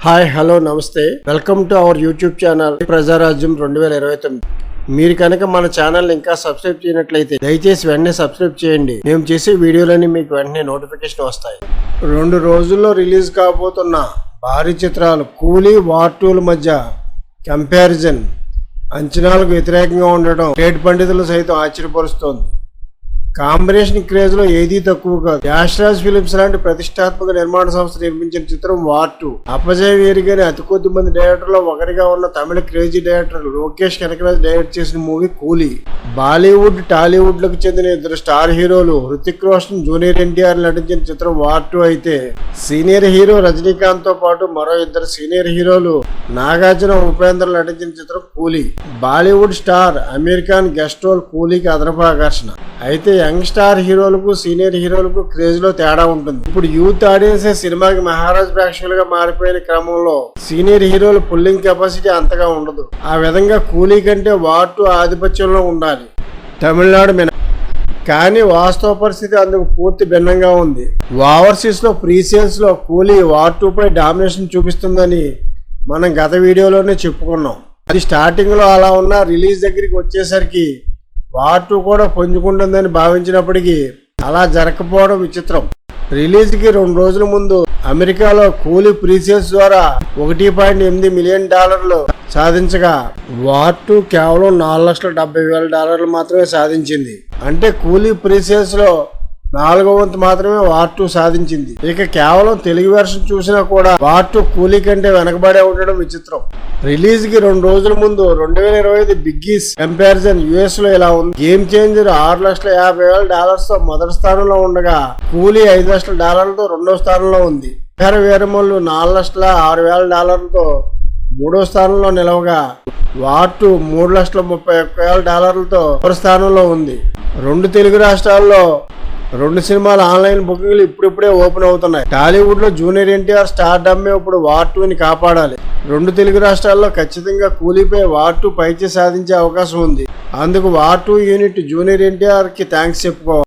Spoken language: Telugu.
హాయ్ హలో నమస్తే welcome to our YouTube channel Prajarajyam 2029. మీరు కనుక మన ఛానల్ ఇంకా సబ్స్క్రైబ్ చేయనట్లయితే దయచేసి వెంటనే సబ్స్క్రైబ్ చేయండి. మేము చేసే వీడియోలన్నీ మీకు వెంటనే నోటిఫికేషన్ వస్తాయి. 2 రోజుల్లో రిలీజ్ కాబోతున్న భారీ చిత్రాలు కూలీ, వార్ 2 మధ్య కంపారిజన్ అంచనాలకు వ్యతిరేకంగా ఉండటం ట్రేడ్ పండితులు సైతం ఆశ్చర్యపరుస్తోంది. కాంబినేషన్ క్రేజ్ లో ఏదీ తక్కువ కాదు. యాష్రాజ్ ఫిలిమ్స్ లాంటి ప్రతిష్టాత్మక నిర్మాణ సంస్థ నిర్మించిన చిత్రం వార్ 2. అపజయ వేరుగానే అతి కొద్ది మంది డైరెక్టర్లో ఒకరిగా ఉన్న తమిళ crazy director Lokesh Kanagaraj direct చేసిన మూవీ కూలీ. బాలీవుడ్, టాలీవుడ్ లకు చెందిన 2 స్టార్ హీరోలు హృతిక్ రోషన్, జూనియర్ ఎన్టీఆర్ నటించిన చిత్రం వార్ 2 అయితే సీనియర్ హీరో రజనీకాంత్ తో పాటు మరో 2 సీనియర్ హీరోలు నాగార్జున, ఉపేంద్ర నటించిన చిత్రం Coolie. Bollywood star Aamir Khan guest role కూలీకి అదనపు ఆకర్షణ. అయితే యంగ్ స్టార్ హీరోలకు, సీనియర్ హీరోలకు క్రేజ్ లో తేడా ఉంటుంది. ఇప్పుడు యూత్ ఆడియన్స్ సినిమాకి మహారాజ్ ప్రేక్షకులుగా మారిపోయిన క్రమంలో సీనియర్ హీరోల పుల్లింగ్ కెపాసిటీ అంతగా ఉండదు. ఆ విధంగా కూలీ కంటే వార్ 2 ఆధిపత్యంలో ఉండాలి తమిళనాడు మినహా. కానీ వాస్తవ పరిస్థితి అందుకు పూర్తి భిన్నంగా ఉంది. ఓవర్సీస్ లో ప్రీసేల్స్ లో కూలీ వార్ 2 పై డామినేషన్ చూపిస్తుందని మనం గత వీడియోలోనే చెప్పుకున్నాం. అది స్టార్టింగ్ లో అలా ఉన్న రిలీజ్ దగ్గరికి వచ్చేసరికి వార్ 2 కూడా పుంజుకుంటుందని భావించినప్పటికీ అలా జరగకపోవడం విచిత్రం. రిలీజ్ కి 2 రోజుల ముందు అమెరికాలో కూలీ ప్రీసేల్స్ ద్వారా $1.8 మిలియన్ సాధించగా వార్ 2 కేవలం $4,70,000 మాత్రమే సాధించింది. అంటే కూలీ ప్రీసేల్స్ లో 4వ వంతు మాత్రమే వార్ 2 సాధించింది. ఇక కేవలం తెలుగు వెర్షన్ చూసినా కూడా వార్ 2 కూలీ కంటే వెనకబడే ఉండడం విచిత్రం. రిలీజ్ కి 2 రోజుల ముందు 2025 బిగ్గీస్ కంపారిజన్ యుఎస్ లో ఇలా ఉంది. గేమ్ చేంజర్ $6,50,000 తో మొదటి స్థానంలో ఉండగా కూలీ $5,00,000 తో 2వ స్థానంలో ఉంది. వీరమల్లు $4,06,000 తో 3వ స్థానంలో నిలవగా వార్ 2 $3,31,000 తో 1వ స్థానంలో ఉంది. 2 తెలుగు రాష్ట్రాల్లో 2 సినిమాల ఆన్లైన్ బుకింగ్లు ఇప్పుడిప్పుడే ఓపెన్ అవుతున్నాయి. టాలీవుడ్ లో జూనియర్ ఎన్టీఆర్ స్టార్ డమ్మే ఇప్పుడు వార్ 2 ని కాపాడాలి. 2 తెలుగు రాష్ట్రాల్లో ఖచ్చితంగా కూలీపై వార్ 2 పైచే సాధించే అవకాశం ఉంది. అందుకు వార్ 2 యూనిట్ జూనియర్ ఎన్టీఆర్ కి థ్యాంక్స్ చెప్పుకోవాలి.